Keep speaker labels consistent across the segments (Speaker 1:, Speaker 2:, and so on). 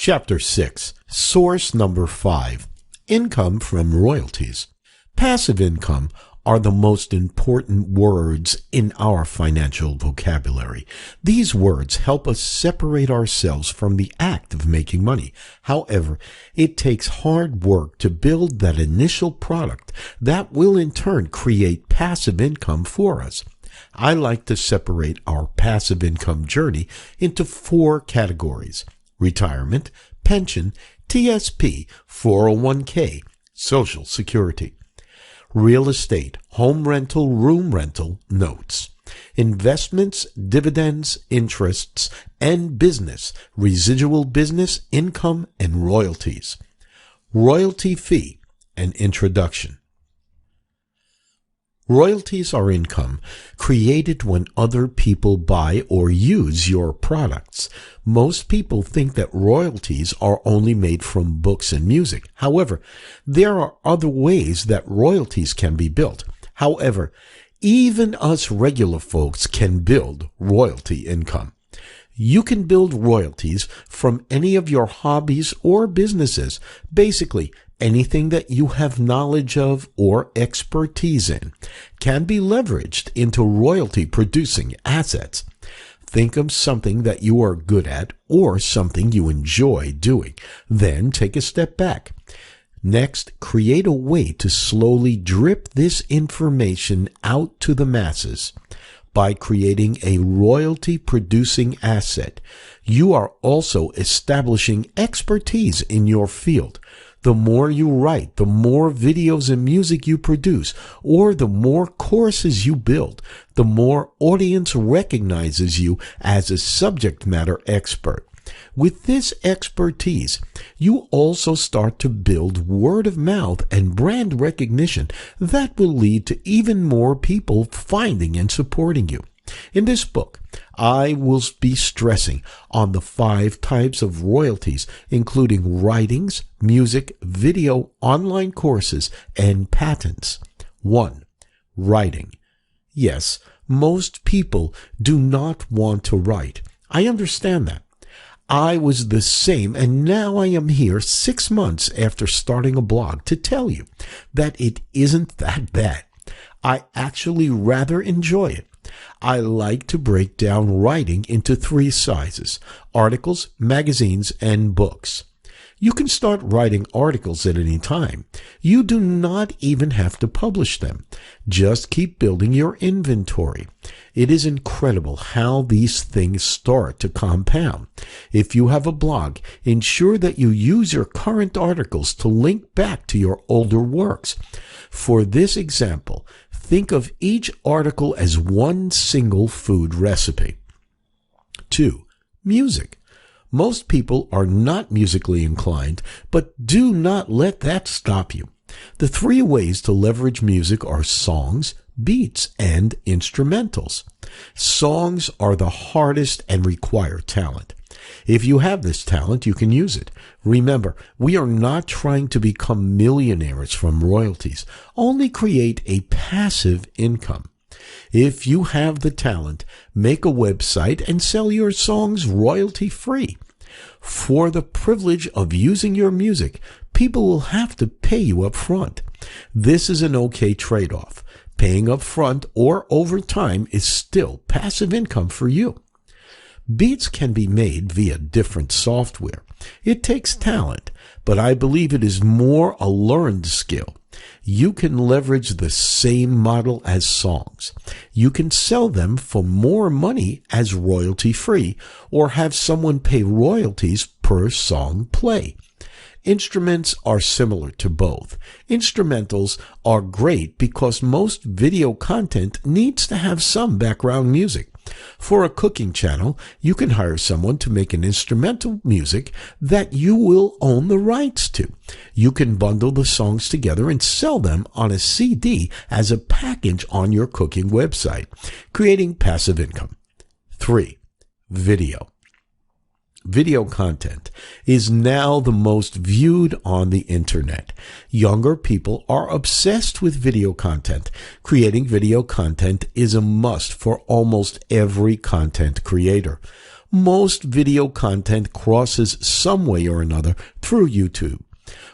Speaker 1: Chapter 6, Source Number 5, Income from Royalties. Passive income are the most important words in our financial vocabulary. These words help us separate ourselves from the act of making money. However, it takes hard work to build that initial product that will in turn create passive income for us. I like to separate our passive income journey into 4 categories: retirement, pension, TSP, 401k, Social Security. Real estate, home rental, room rental, notes. Investments, dividends, interests, and business, residual business, income, and royalties. Royalty fee, an introduction. Royalties are income created when other people buy or use your products. Most people think that royalties are only made from books and music. However, there are other ways that royalties can be built. However, even us regular folks can build royalty income. You can build royalties from any of your hobbies or businesses. Basically, anything that you have knowledge of or expertise in can be leveraged into royalty-producing assets. Think of something that you are good at or something you enjoy doing. Then take a step back. Next, create a way to slowly drip this information out to the masses. By creating a royalty-producing asset, you are also establishing expertise in your field. The more you write, the more videos and music you produce, or the more courses you build, the more audience recognizes you as a subject matter expert. With this expertise, you also start to build word of mouth and brand recognition that will lead to even more people finding and supporting you. In this book, I will be stressing on the 5 types of royalties, including writings, music, video, online courses, and patents. 1. Writing. Yes, most people do not want to write. I understand that. I was the same, and now I am here 6 months after starting a blog to tell you that it isn't that bad. I actually rather enjoy it. I like to break down writing into 3 sizes: articles, magazines, and books. You can start writing articles at any time. You do not even have to publish them. Just keep building your inventory. It is incredible how these things start to compound. If you have a blog, ensure that you use your current articles to link back to your older works. For this example, think of each article as one single food recipe. 2. Music. Most people are not musically inclined, but do not let that stop you. The 3 ways to leverage music are songs, beats, and instrumentals. Songs are the hardest and require talent. If you have this talent, you can use it. Remember, we are not trying to become millionaires from royalties. Only create a passive income. If you have the talent, make a website and sell your songs royalty-free. For the privilege of using your music, people will have to pay you up front. This is an okay trade-off. Paying up front or over time is still passive income for you. Beats can be made via different software. It takes talent, but I believe it is more a learned skill. You can leverage the same model as songs. You can sell them for more money as royalty-free, or have someone pay royalties per song play. Instruments are similar to both. Instrumentals are great because most video content needs to have some background music. For a cooking channel, you can hire someone to make an instrumental music that you will own the rights to. You can bundle the songs together and sell them on a CD as a package on your cooking website, creating passive income. 3. Video. Video content is now the most viewed on the internet. Younger people are obsessed with video content. Creating video content is a must for almost every content creator. Most video content crosses some way or another through YouTube.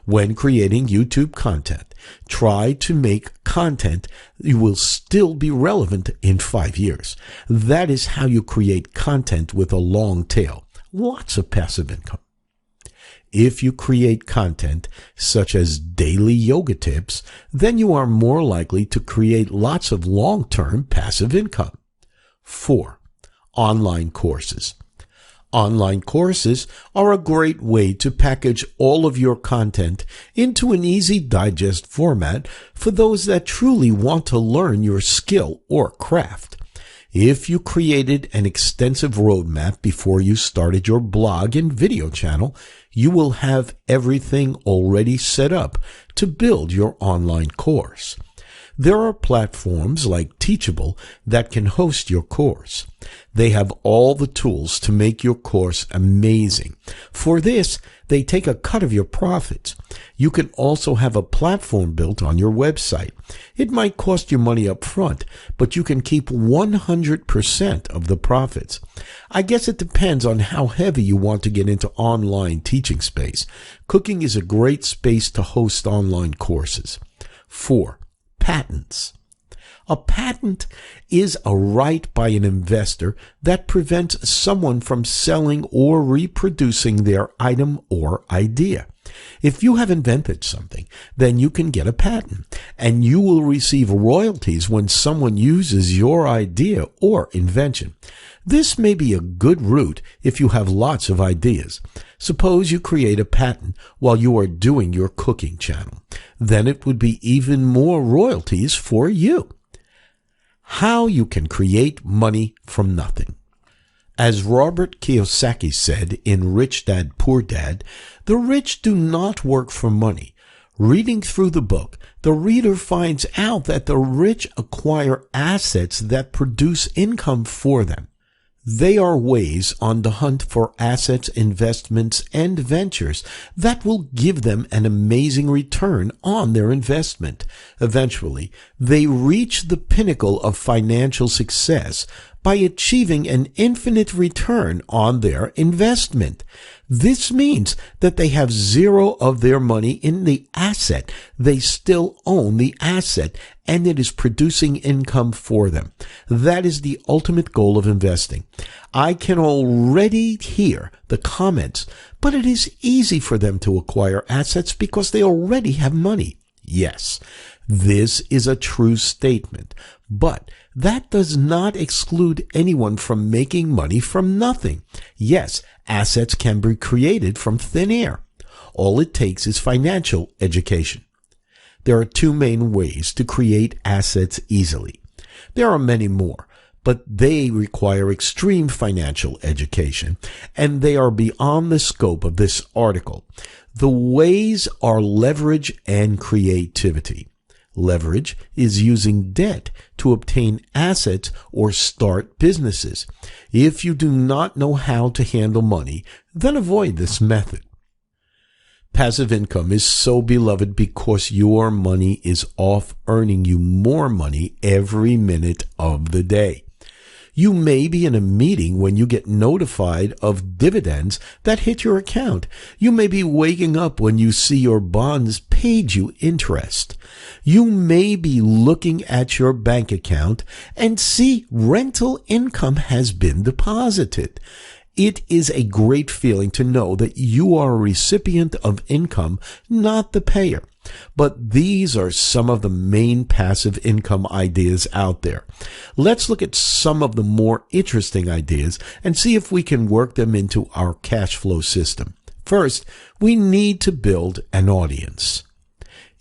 Speaker 1: When creating YouTube content, try to make content that will still be relevant in 5 years. That is how you create content with a long tail. Lots of passive income. If you create content such as daily yoga tips, then you are more likely to create lots of long-term passive income. 4. Online courses. Online courses are a great way to package all of your content into an easy digest format for those that truly want to learn your skill or craft. If you created an extensive roadmap before you started your blog and video channel, you will have everything already set up to build your online course. There are platforms like Teachable that can host your course. They have all the tools to make your course amazing. For this, they take a cut of your profits. You can also have a platform built on your website. It might cost you money up front, but you can keep 100% of the profits. I guess it depends on how heavy you want to get into online teaching space. Cooking is a great space to host online courses. 4. Patents. A patent is a right by an investor that prevents someone from selling or reproducing their item or idea. If you have invented something, then you can get a patent, and you will receive royalties when someone uses your idea or invention. This may be a good route if you have lots of ideas. Suppose you create a patent while you are doing your cooking channel. Then it would be even more royalties for you. How you can create money from nothing. As Robert Kiyosaki said in Rich Dad, Poor Dad, the rich do not work for money. Reading through the book, the reader finds out that the rich acquire assets that produce income for them. They are ways on the hunt for assets, investments, and ventures that will give them an amazing return on their investment. Eventually, they reach the pinnacle of financial success by achieving an infinite return on their investment. This means that they have zero of their money in the asset. They still own the asset, and it is producing income for them. That is the ultimate goal of investing. I can already hear the comments, but it is easy for them to acquire assets because they already have money. Yes, this is a true statement, but that does not exclude anyone from making money from nothing. Yes, assets can be created from thin air. All it takes is financial education. There are two main ways to create assets easily. There are many more, but they require extreme financial education, and they are beyond the scope of this article. The ways are leverage and creativity. Leverage is using debt to obtain assets or start businesses. If you do not know how to handle money, then avoid this method. Passive income is so beloved because your money is off earning you more money every minute of the day. You may be in a meeting when you get notified of dividends that hit your account. You may be waking up when you see your bonds paid you interest. You may be looking at your bank account and see rental income has been deposited. It is a great feeling to know that you are a recipient of income, not the payer. But these are some of the main passive income ideas out there. Let's look at some of the more interesting ideas and see if we can work them into our cash flow system. First, we need to build an audience.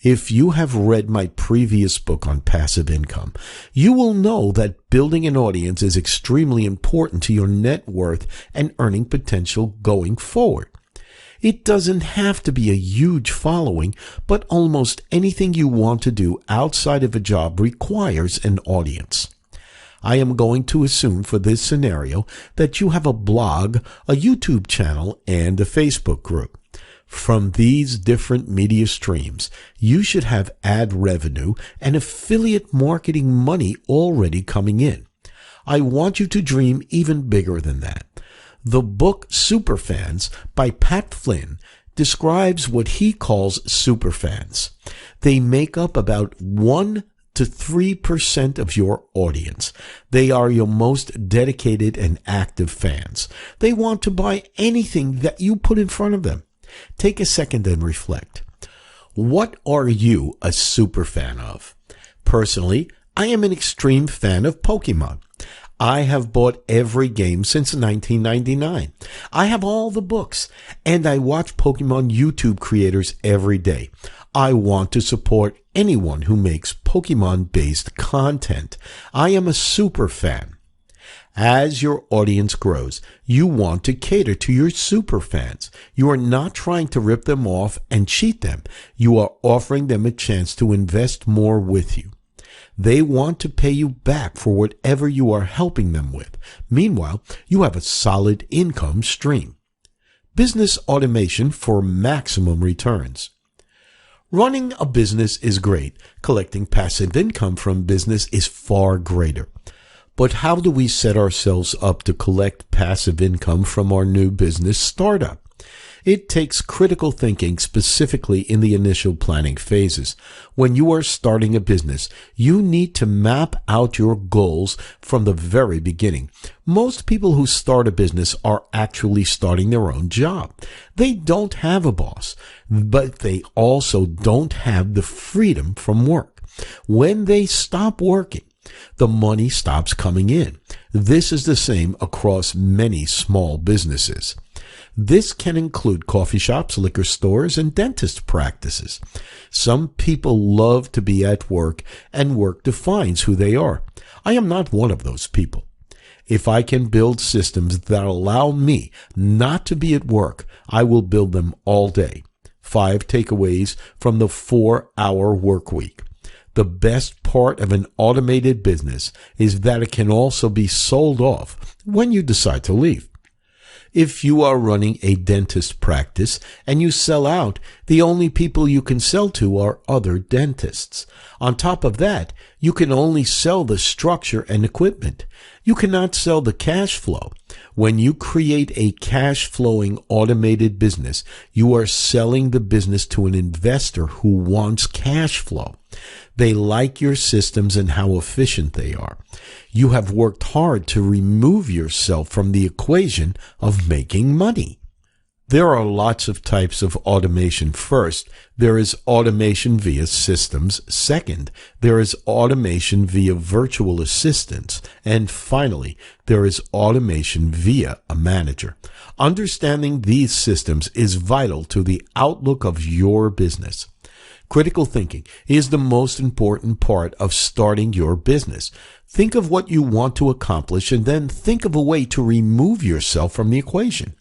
Speaker 1: If you have read my previous book on passive income, you will know that building an audience is extremely important to your net worth and earning potential going forward. It doesn't have to be a huge following, but almost anything you want to do outside of a job requires an audience. I am going to assume for this scenario that you have a blog, a YouTube channel, and a Facebook group. From these different media streams, you should have ad revenue and affiliate marketing money already coming in. I want you to dream even bigger than that. The book Superfans by Pat Flynn describes what he calls superfans. They make up about 1 to 3% of your audience. They are your most dedicated and active fans. They want to buy anything that you put in front of them. Take a second and reflect. What are you a superfan of? Personally, I am an extreme fan of Pokemon. I have bought every game since 1999. I have all the books, and I watch Pokemon YouTube creators every day. I want to support anyone who makes Pokemon-based content. I am a super fan. As your audience grows, you want to cater to your super fans. You are not trying to rip them off and cheat them. You are offering them a chance to invest more with you. They want to pay you back for whatever you are helping them with. Meanwhile, you have a solid income stream. Business automation for maximum returns. Running a business is great. Collecting passive income from business is far greater. But how do we set ourselves up to collect passive income from our new business startup? It takes critical thinking, specifically in the initial planning phases. When you are starting a business, you need to map out your goals from the very beginning. Most people who start a business are actually starting their own job. They don't have a boss, but they also don't have the freedom from work. When they stop working, the money stops coming in. This is the same across many small businesses. This can include coffee shops, liquor stores, and dentist practices. Some people love to be at work, and work defines who they are. I am not one of those people. If I can build systems that allow me not to be at work, I will build them all day. 5 takeaways from the 4-hour work week. The best part of an automated business is that it can also be sold off when you decide to leave. If you are running a dentist practice and you sell out, the only people you can sell to are other dentists. On top of that, you can only sell the structure and equipment. You cannot sell the cash flow. When you create a cash-flowing automated business, you are selling the business to an investor who wants cash flow. They like your systems and how efficient they are. You have worked hard to remove yourself from the equation of making money. There are lots of types of automation. First, there is automation via systems. Second, there is automation via virtual assistants. And finally, there is automation via a manager. Understanding these systems is vital to the outlook of your business. Critical thinking is the most important part of starting your business. Think of what you want to accomplish and then think of a way to remove yourself from the equation.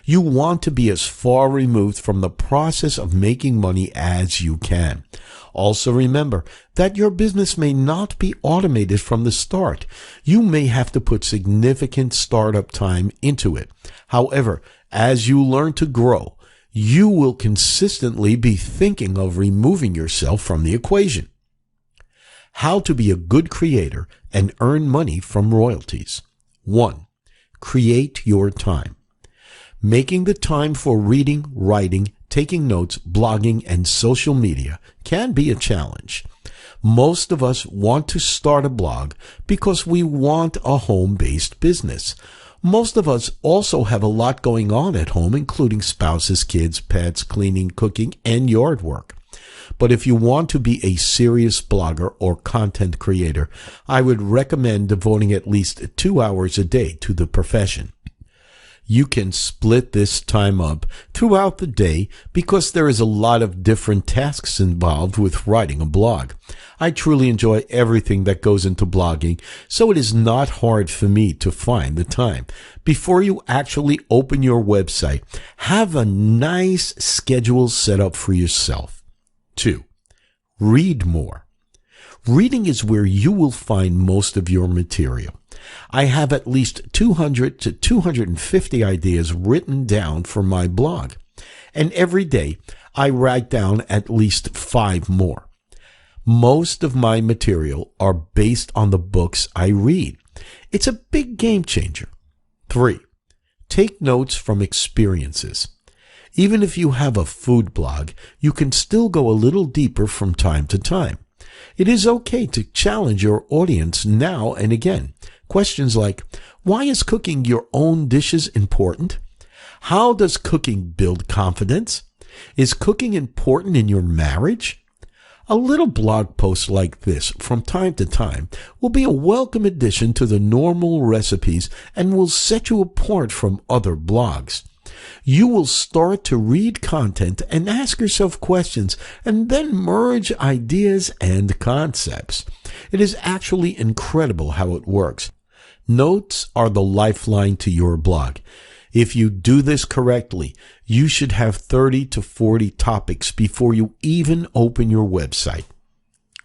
Speaker 1: You want to be as far removed from the process of making money as you can. Also remember that your business may not be automated from the start. You may have to put significant startup time into it. However, as you learn to grow, you will consistently be thinking of removing yourself from the equation. How to be a good creator and earn money from royalties. 1. Create your time. Making the time for reading, writing, taking notes, blogging, and social media can be a challenge. Most of us want to start a blog because we want a home-based business. Most of us also have a lot going on at home, including spouses, kids, pets, cleaning, cooking, and yard work. But if you want to be a serious blogger or content creator, I would recommend devoting at least 2 hours a day to the profession. You can split this time up throughout the day because there is a lot of different tasks involved with writing a blog. I truly enjoy everything that goes into blogging, so it is not hard for me to find the time. Before you actually open your website, have a nice schedule set up for yourself. 2. Read more. Reading is where you will find most of your material. I have at least 200 to 250 ideas written down for my blog, and every day I write down at least 5 more. Most of my material are based on the books I read. It's a big game changer. 3. Take notes from experiences. Even if you have a food blog, you can still go a little deeper from time to time. It is okay to challenge your audience now and again. Questions like, why is cooking your own dishes important? How does cooking build confidence? Is cooking important in your marriage? A little blog post like this from time to time will be a welcome addition to the normal recipes and will set you apart from other blogs. You will start to read content and ask yourself questions and then merge ideas and concepts. It is actually incredible how it works. Notes are the lifeline to your blog. If you do this correctly, you should have 30 to 40 topics before you even open your website.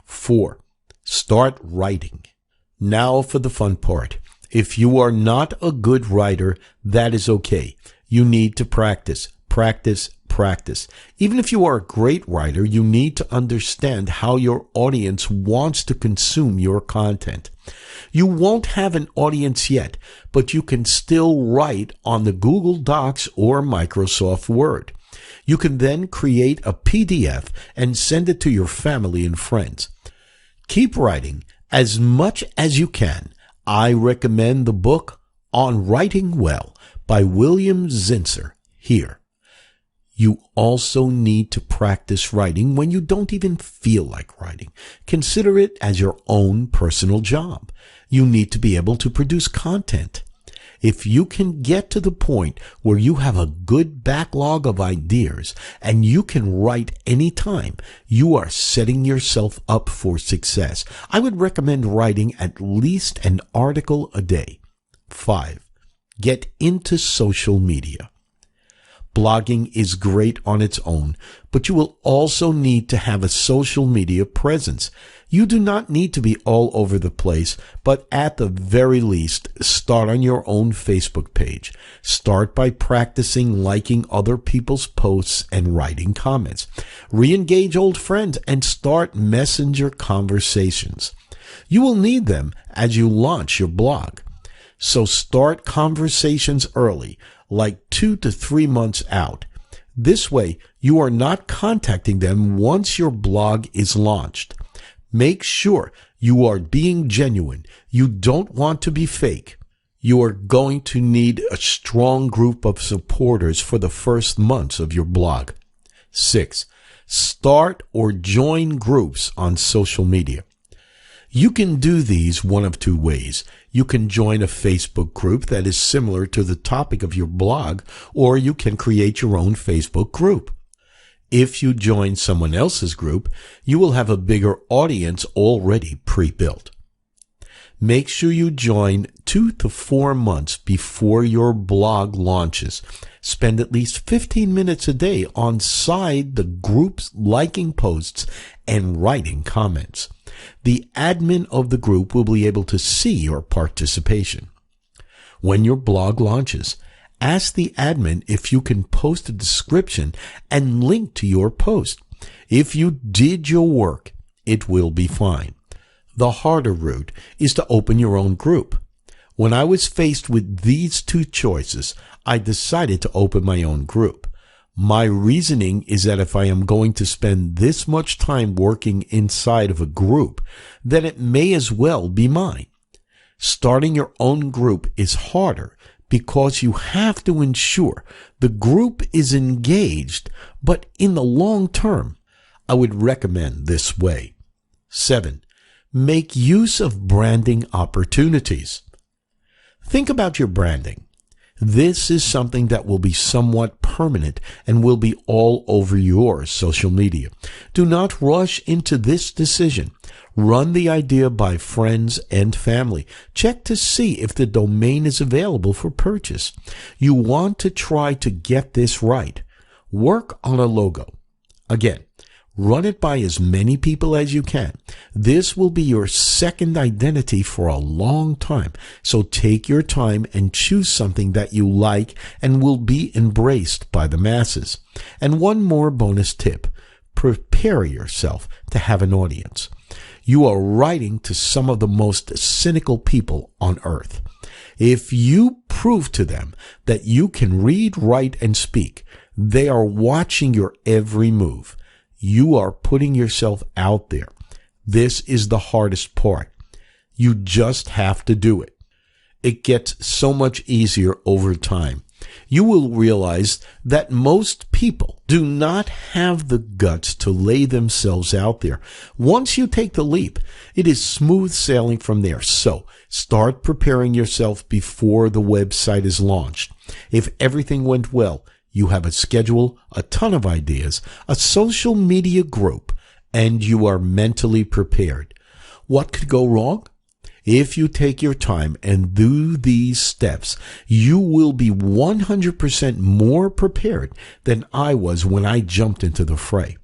Speaker 1: 4. Start writing. Now for the fun part. If you are not a good writer, that is okay. You need to practice, practice, practice. Even if you are a great writer, you need to understand how your audience wants to consume your content. You won't have an audience yet, but you can still write on the Google Docs or Microsoft Word. You can then create a PDF and send it to your family and friends. Keep writing as much as you can. I recommend the book On Writing Well by William Zinsser here. You also need to practice writing when you don't even feel like writing. Consider it as your own personal job. You need to be able to produce content. If you can get to the point where you have a good backlog of ideas and you can write anytime, you are setting yourself up for success. I would recommend writing at least an article a day. 5. Get into social media. Blogging is great on its own, but you will also need to have a social media presence. You do not need to be all over the place, but at the very least, start on your own Facebook page. Start by practicing liking other people's posts and writing comments. Re-engage old friends and start messenger conversations. You will need them as you launch your blog. So start conversations early, like 2 to 3 months out. This way, you are not contacting them once your blog is launched. Make sure you are being genuine. You don't want to be fake. You are going to need a strong group of supporters for the first months of your blog. 6. Start or join groups on social media. You can do these one of two ways. You can join a Facebook group that is similar to the topic of your blog, or you can create your own Facebook group. If you join someone else's group, you will have a bigger audience already pre-built. Make sure you join 2 to 4 months before your blog launches. Spend at least 15 minutes a day on the group's liking posts and writing comments. The admin of the group will be able to see your participation. When your blog launches, ask the admin if you can post a description and link to your post. If you did your work, it will be fine. The harder route is to open your own group. When I was faced with these two choices, I decided to open my own group. My reasoning is that if I am going to spend this much time working inside of a group, then it may as well be mine. Starting your own group is harder because you have to ensure the group is engaged, but in the long term, I would recommend this way. 7. Make use of branding opportunities. Think about your branding. This is something that will be somewhat permanent and will be all over your social media. Do not rush into this decision. Run the idea by friends and family. Check to see if the domain is available for purchase. You want to try to get this right. Work on a logo. Again, run it by as many people as you can. This will be your second identity for a long time. So take your time and choose something that you like and will be embraced by the masses. And one more bonus tip. Prepare yourself to have an audience. You are writing to some of the most cynical people on earth. If you prove to them that you can read, write, and speak, they are watching your every move. You are putting yourself out there. This is the hardest part. You just have to do it. It gets so much easier over time. You will realize that most people do not have the guts to lay themselves out there. Once you take the leap, it is smooth sailing from there. So start preparing yourself before the website is launched. If everything went well, you have a schedule, a ton of ideas, a social media group, and you are mentally prepared. What could go wrong? If you take your time and do these steps, you will be 100% more prepared than I was when I jumped into the fray.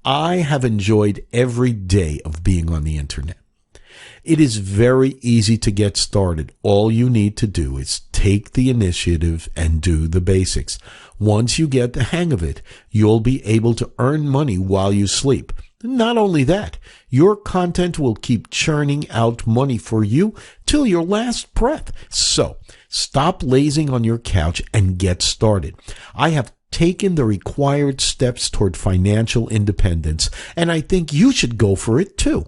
Speaker 1: I have enjoyed every day of being on the internet. It is very easy to get started. All you need to do is take the initiative and do the basics. Once you get the hang of it, you'll be able to earn money while you sleep. Not only that, your content will keep churning out money for you till your last breath. So, stop lazing on your couch and get started. I have taken the required steps toward financial independence, and I think you should go for it too.